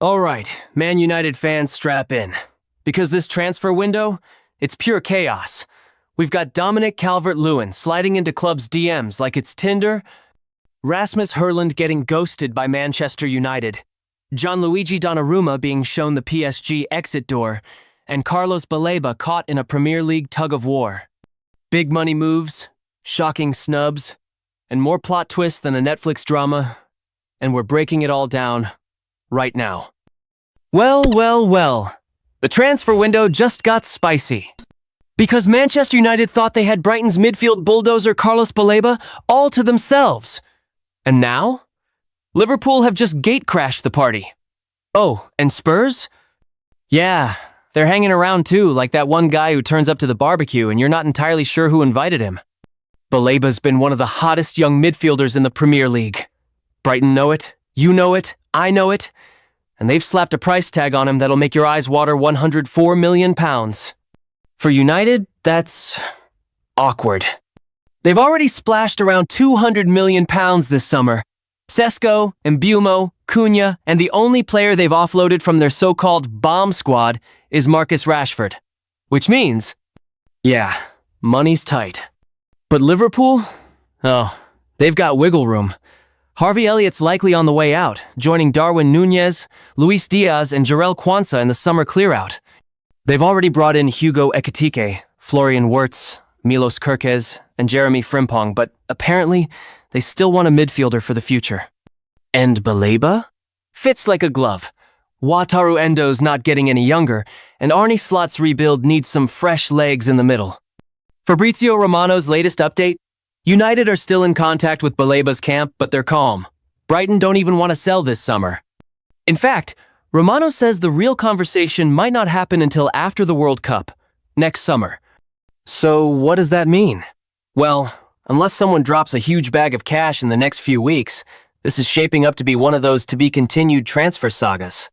All right, Man United fans, strap in. Because this transfer window, it's pure chaos. We've got Dominic Calvert-Lewin sliding into clubs' DMs like it's Tinder, Rasmus Højlund getting ghosted by Manchester United, Gianluigi Donnarumma being shown the PSG exit door, and Carlos Baleba caught in a Premier League tug-of-war. Big money moves, shocking snubs, and more plot twists than a Netflix drama, and we're breaking it all down right now. Well. The transfer window just got spicy. Because Manchester United thought they had Brighton's midfield bulldozer Carlos Baleba all to themselves. And now? Liverpool have just gate-crashed the party. Oh, and Spurs? Yeah, they're hanging around too, like that one guy who turns up to the barbecue and you're not entirely sure who invited him. Baleba's been one of the hottest young midfielders in the Premier League. Brighton know it, you know it, I know it, and they've slapped a price tag on him that'll make your eyes water £104 million. For United, that's awkward. They've already splashed around £200 million this summer. Sesko, Mbeumo, Cunha, and the only player they've offloaded from their so-called bomb squad is Marcus Rashford. Which means, yeah, money's tight. But Liverpool? Oh, they've got wiggle room. Harvey Elliott's likely on the way out, joining Darwin Núñez, Luis Diaz, and Jarell Quansah in the summer clear-out. They've already brought in Hugo Ekitike, Florian Wirtz, Milos Kerkez, and Jeremy Frimpong, but apparently they still want a midfielder for the future. And Baleba? Fits like a glove. Wataru Endo's not getting any younger, and Arne Slot's rebuild needs some fresh legs in the middle. Fabrizio Romano's latest update? United are still in contact with Baleba's camp, but they're calm. Brighton don't even want to sell this summer. In fact, Romano says the real conversation might not happen until after the World Cup, next summer. So what does that mean? Well, unless someone drops a huge bag of cash in the next few weeks, this is shaping up to be one of those to-be-continued transfer sagas.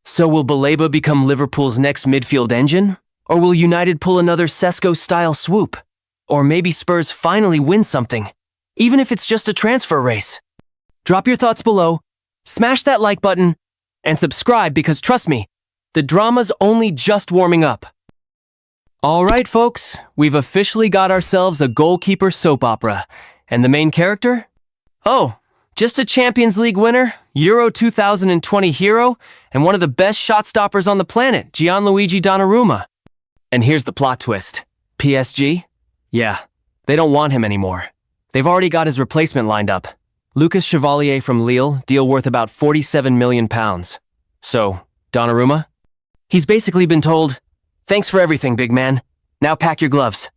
So will Baleba become Liverpool's next midfield engine? Or will United pull another Sesko-style swoop? Or maybe Spurs finally win something, even if it's just a transfer race. Drop your thoughts below, smash that like button, and subscribe because trust me, the drama's only just warming up. All right, folks, we've officially got ourselves a goalkeeper soap opera. And the main character? Oh, just a Champions League winner, Euro 2020 hero, and one of the best shot stoppers on the planet, Gianluigi Donnarumma. And here's the plot twist. PSG? Yeah, they don't want him anymore. They've already got his replacement lined up. Lucas Chevalier from Lille, deal worth about £47 million. So, Donnarumma? He's basically been told, thanks for everything, big man. Now pack your gloves.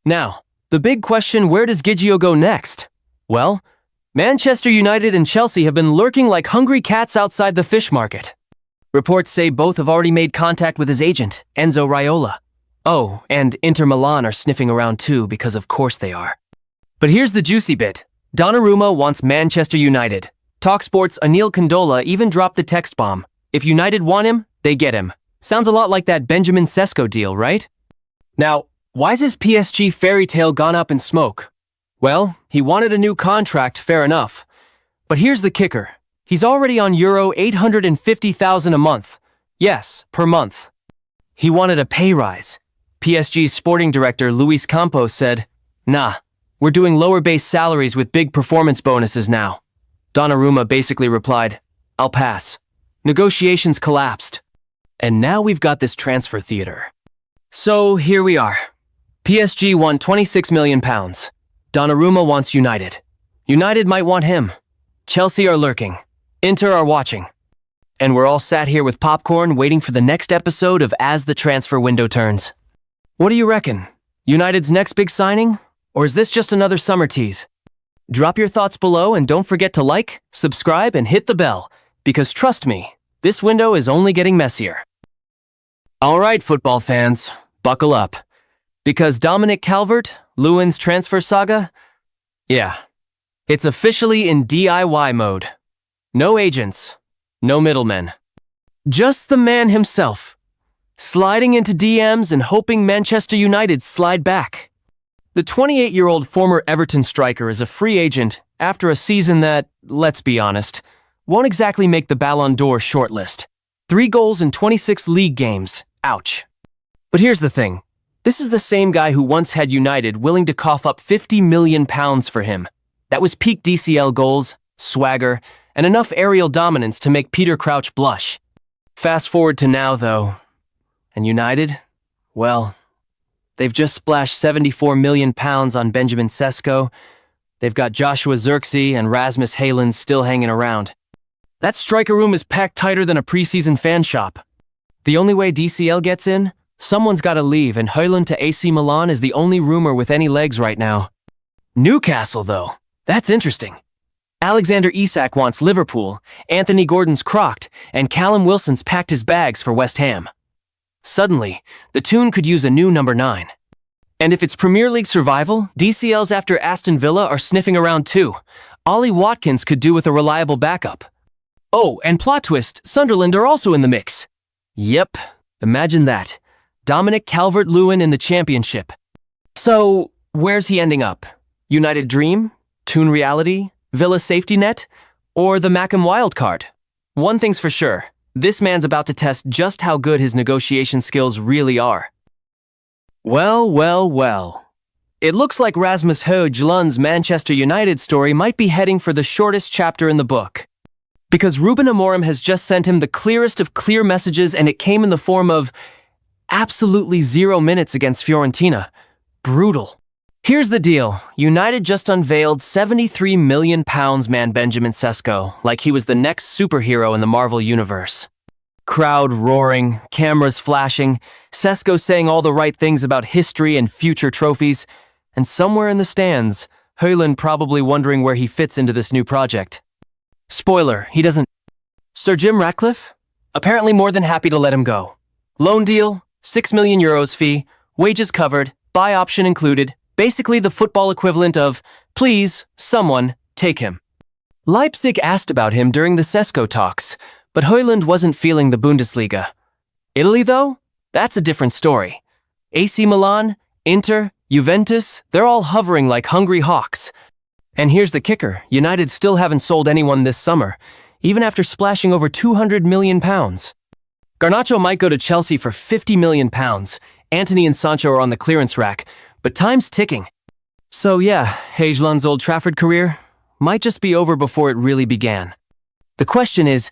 Now, the big question, where does Gigio go next? Well, Manchester United and Chelsea have been lurking like hungry cats outside the fish market. Reports say both have already made contact with his agent, Enzo Raiola. Oh, and Inter Milan are sniffing around too, because of course they are. But here's the juicy bit. Donnarumma wants Manchester United. TalkSport's Anil Condola even dropped the text bomb. If United want him, they get him. Sounds a lot like that Benjamin Sesko deal, right? Now, why's his PSG fairy tale gone up in smoke? Well, he wanted a new contract, fair enough. But here's the kicker. He's already on Euro 850,000 a month. Yes, per month. He wanted a pay rise. PSG's sporting director, Luis Campos, said, nah, we're doing lower base salaries with big performance bonuses now. Donnarumma basically replied, I'll pass. Negotiations collapsed. And now we've got this transfer theater. So here we are. PSG won £26 million. Donnarumma wants United. United might want him. Chelsea are lurking. Inter are watching. And we're all sat here with popcorn waiting for the next episode of As the Transfer Window Turns. What do you reckon? United's next big signing? Or is this just another summer tease? Drop your thoughts below and don't forget to like, subscribe, and hit the bell, because trust me, this window is only getting messier. All right, football fans, buckle up. Because Dominic Calvert-Lewin's transfer saga? Yeah, it's officially in DIY mode. No agents, no middlemen. Just the man himself. Sliding into DMs and hoping Manchester United slide back. The 28-year-old former Everton striker is a free agent after a season that, let's be honest, Won't exactly make the Ballon d'Or shortlist. 3 goals in 26 league games. Ouch. But here's the thing. This is the same guy who once had United willing to cough up £50 million for him. That was peak DCL goals, swagger, and enough aerial dominance to make Peter Crouch blush. Fast forward to now, though. And United? Well, they've just splashed £74 million on Benjamin Sesko. They've got Joshua Zirkzee and Rasmus Højlund still hanging around. That striker room is packed tighter than a preseason fan shop. The only way DCL gets in? Someone's got to leave, and Hojlund to AC Milan is the only rumor with any legs right now. Newcastle, though. That's interesting. Alexander Isak wants Liverpool, Anthony Gordon's crocked, and Callum Wilson's packed his bags for West Ham. Suddenly, the Toon could use a new number 9. And if it's Premier League survival, DCLs after Aston Villa are sniffing around too. Ollie Watkins could do with a reliable backup. Oh, and plot twist, Sunderland are also in the mix. Yep, imagine that. Dominic Calvert-Lewin in the Championship. So, where's he ending up? United Dream? Toon Reality? Villa Safety Net? Or the Mackem Wildcard? One thing's for sure, this man's about to test just how good his negotiation skills really are. Well. It looks like Rasmus Højlund's Manchester United story might be heading for the shortest chapter in the book. Because Ruben Amorim has just sent him the clearest of clear messages, and it came in the form of absolutely 0 minutes against Fiorentina. Brutal. Here's the deal. United just unveiled £73 million man Benjamin Sesko, like he was the next superhero in the Marvel universe. Crowd roaring, cameras flashing, Sesko saying all the right things about history and future trophies, and somewhere in the stands, Hojlund probably wondering where he fits into this new project. Spoiler, he doesn't. Sir Jim Ratcliffe? Apparently more than happy to let him go. Loan deal, €6 million fee, wages covered, buy option included, basically the football equivalent of, please, someone, take him. Leipzig asked about him during the Sesko talks, but Hojlund wasn't feeling the Bundesliga. Italy, though? That's a different story. AC Milan, Inter, Juventus, they're all hovering like hungry hawks. And here's the kicker, United still haven't sold anyone this summer, even after splashing over £200 million. Garnacho might go to Chelsea for £50 million. Antony and Sancho are on the clearance rack, but time's ticking. So yeah, Hojlund's Old Trafford career might just be over before it really began. The question is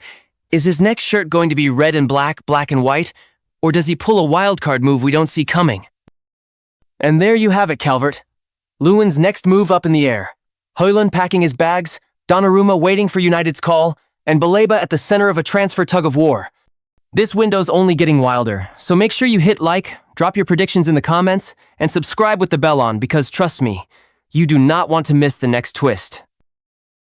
his next shirt going to be red and black, black and white, or does he pull a wildcard move we don't see coming? And there you have it, Calvert. Lewin's next move up in the air. Højlund packing his bags, Donnarumma waiting for United's call, and Baleba at the center of a transfer tug-of-war. This window's only getting wilder, so make sure you hit like, drop your predictions in the comments, and subscribe with the bell on because trust me, you do not want to miss the next twist.